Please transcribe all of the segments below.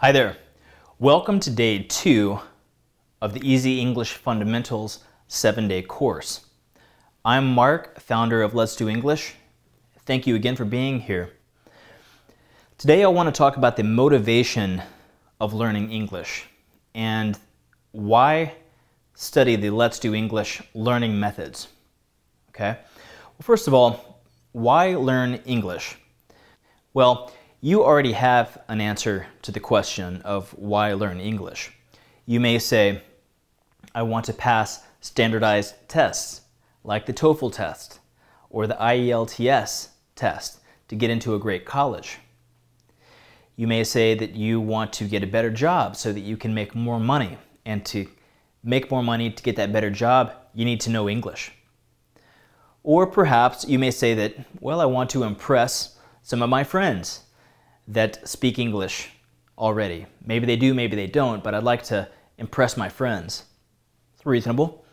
Hi there. Welcome to day 2 of the Easy English Fundamentals 7-day course. I'm Mark, founder of Let's Do English. Thank you again for being here. Today I want to talk about the motivation of learning English and why study the Let's Do English learning methods. Okay? Well, first of all, why learn English? Well, you already have an answer to the question of why learn English. You may say, I want to pass standardized tests like the TOEFL test or the IELTS test to get into a great college. You may say that you want to get a better job so that you can make more money, and to make more money to get that better job, you need to know English. Or perhaps you may say that, well, I want to impress some of my friends that speak English already. Maybe they do, maybe they don't, but I'd like to impress my friends. It's reasonable.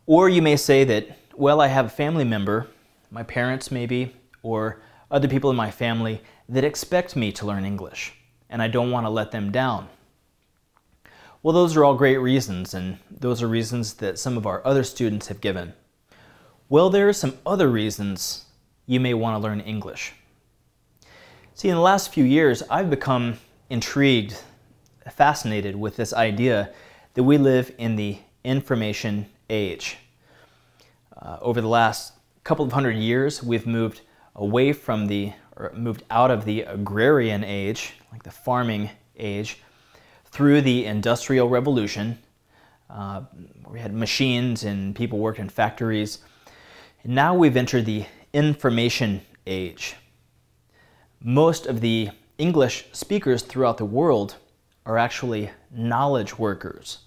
Or you may say that, well, I have a family member, my parents maybe, or other people in my family that expect me to learn English, and I don't want to let them down. Well, those are all great reasons, and those are reasons that some of our other students have given. Well, there are some other reasons you may want to learn English. See, in the last few years, I've become intrigued, fascinated with this idea that we live in the information age. Over the last couple of hundred years, we've moved away from moved out of the agrarian age, like the farming age, through the Industrial Revolution. We had machines and people worked in factories. And now we've entered the information age. Most of the English speakers throughout the world are actually knowledge workers.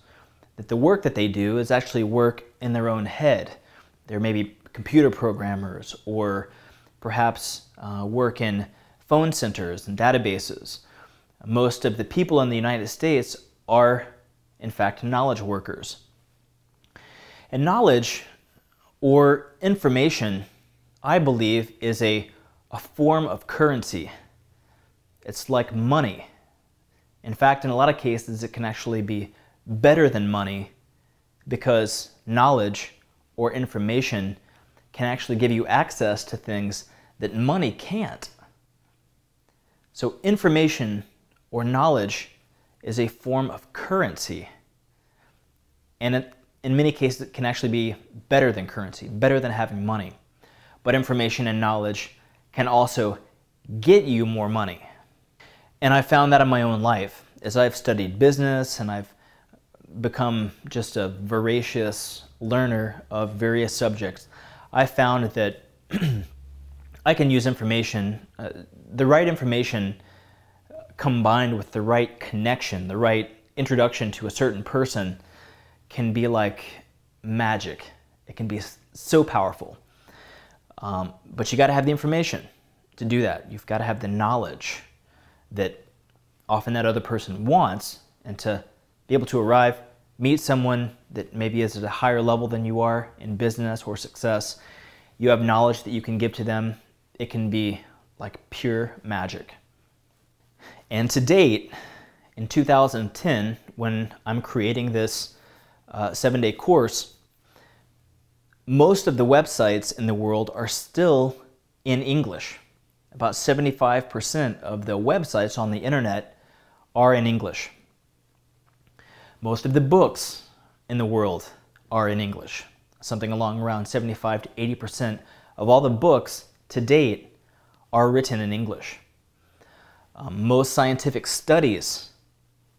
That the work that they do is actually work in their own head. They're maybe computer programmers, or perhaps work in phone centers and databases. Most of the people in the United States are, in fact, knowledge workers. And knowledge, or information, I believe, is a form of currency. It's like money. In fact, in a lot of cases, it can actually be better than money, because knowledge or information can actually give you access to things that money can't. So information or knowledge is a form of currency, and in many cases it can actually be better than currency, better than having money. But information and knowledge can also get you more money. And I found that in my own life. As I've studied business and I've become just a voracious learner of various subjects, I found that I can use information, the right information combined with the right connection, the right introduction to a certain person, can be like magic. It can be so powerful. But you got to have the information to do that. You've got to have the knowledge that often that other person wants, and to be able to arrive, meet someone that maybe is at a higher level than you are in business or success. You have knowledge that you can give to them. It can be like pure magic. And to date, in 2010, when I'm creating this 7-day course, most of the websites in the world are still in English. About 75% of the websites on the internet are in English. Most of the books in the world are in English. Something along around 75 to 80% of all the books to date are written in English. Most scientific studies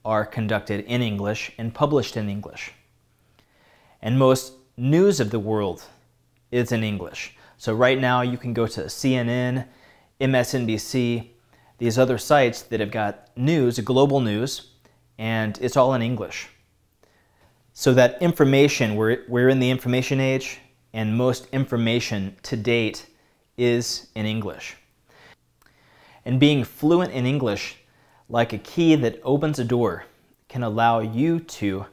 are conducted in English and published in English. And most news of the world is in English. So right now you can go to CNN, MSNBC, these other sites that have got news, global news, and it's all in English. So that information, we're in the information age, and most information to date is in English. And being fluent in English, like a key that opens a door, can allow you to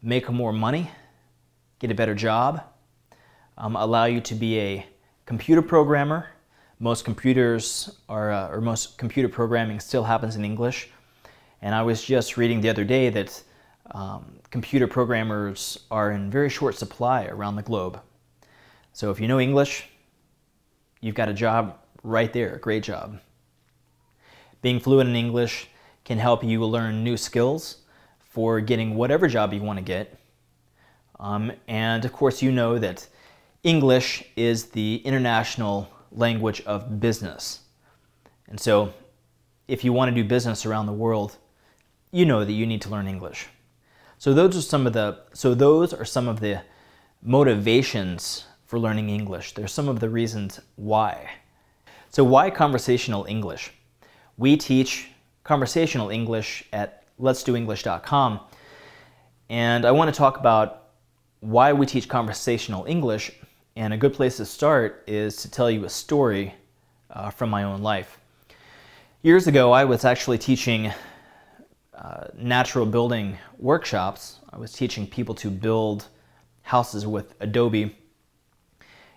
make more money, get a better job, allow you to be a computer programmer. Most computers are, or most computer programming still happens in English. And I was just reading the other day that computer programmers are in very short supply around the globe. So if you know English, you've got a job right there, a great job. Being fluent in English can help you learn new skills for getting whatever job you want to get. And of course, you know that English is the international language of business. And so if you want to do business around the world, you know that you need to learn English. So those are some of the motivations for learning English. There's some of the reasons why. So why conversational English? We teach conversational English at letsdoenglish.com, and I want to talk about why we teach conversational English, and a good place to start is to tell you a story from my own life. Years ago, I was actually teaching natural building workshops. I was teaching people to build houses with Adobe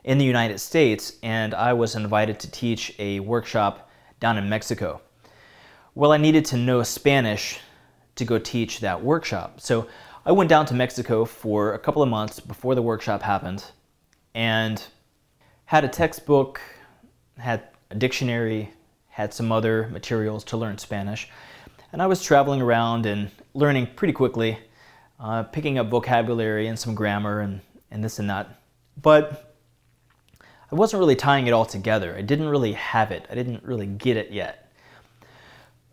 in the United States, and I was invited to teach a workshop down in Mexico. Well, I needed to know Spanish to go teach that workshop. So I went down to Mexico for a couple of months before the workshop happened and had a textbook, had a dictionary, had some other materials to learn Spanish. And I was traveling around and learning pretty quickly, picking up vocabulary and some grammar and this and that. But I wasn't really tying it all together. I didn't really have it. I didn't really get it yet.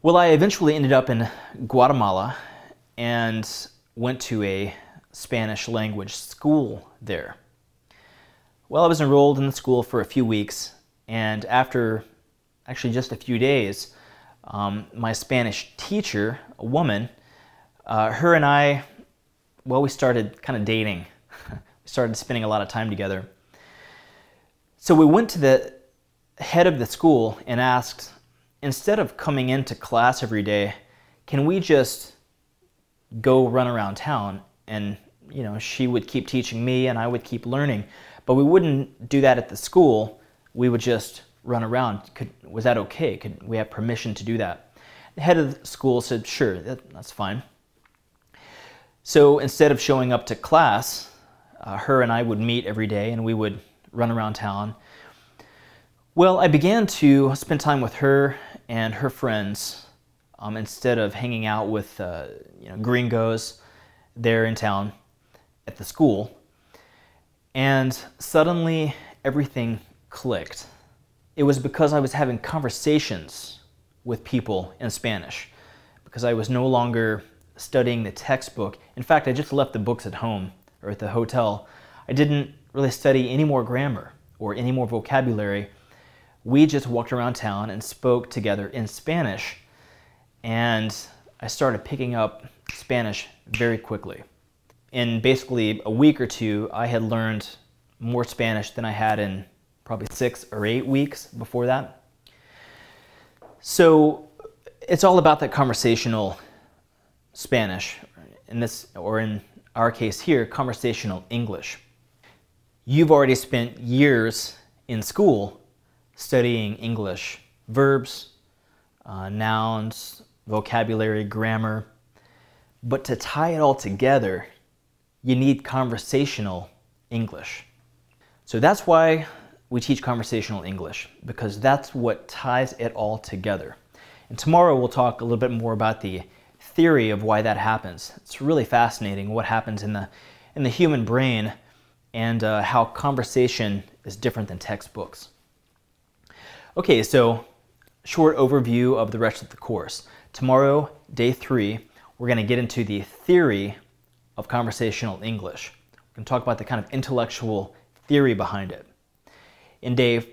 Well, I eventually ended up in Guatemala and went to a Spanish language school there. Well, I was enrolled in the school for a few weeks, and after actually just a few days, my Spanish teacher, a woman, her and I, well, we started kind of dating. We started spending a lot of time together. So we went to the head of the school and asked, instead of coming into class every day, can we just go run around town? And, you know, she would keep teaching me and I would keep learning. But we wouldn't do that at the school. We would just run around. Was that okay? Could we have permission to do that? The head of the school said, sure, that's fine. So instead of showing up to class, her and I would meet every day and we would run around town. Well, I began to spend time with her and her friends instead of hanging out with gringos there in town at the school. And suddenly everything clicked. It was because I was having conversations with people in Spanish, because I was no longer studying the textbook. In fact, I just left the books at home or at the hotel. I didn't really study any more grammar or any more vocabulary. We just walked around town and spoke together in Spanish, and I started picking up Spanish very quickly. In basically a week or two, I had learned more Spanish than I had in probably 6 or 8 weeks before that. So it's all about that conversational Spanish, in our case here, conversational English. You've already spent years in school studying English, verbs, nouns, vocabulary, grammar. But to tie it all together, you need conversational English. So that's why we teach conversational English, because that's what ties it all together. And tomorrow we'll talk a little bit more about the theory of why that happens. It's really fascinating what happens in the human brain and how conversation is different than textbooks. Okay, so short overview of the rest of the course. Tomorrow, day 3, we're going to get into the theory of conversational English. We're going to talk about the kind of intellectual theory behind it. In day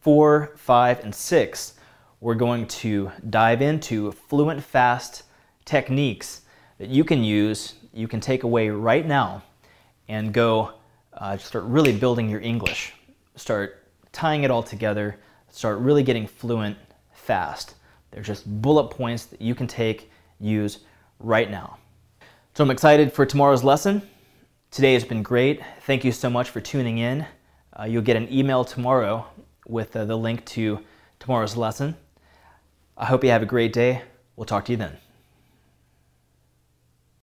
4, 5, and 6, we're going to dive into fluent, fast techniques that you can use, you can take away right now and go start really building your English. Start tying it all together, start really getting fluent fast. They're just bullet points that you can take, use right now. So I'm excited for tomorrow's lesson. Today has been great. Thank you so much for tuning in. You'll get an email tomorrow with the link to tomorrow's lesson. I hope you have a great day. We'll talk to you then.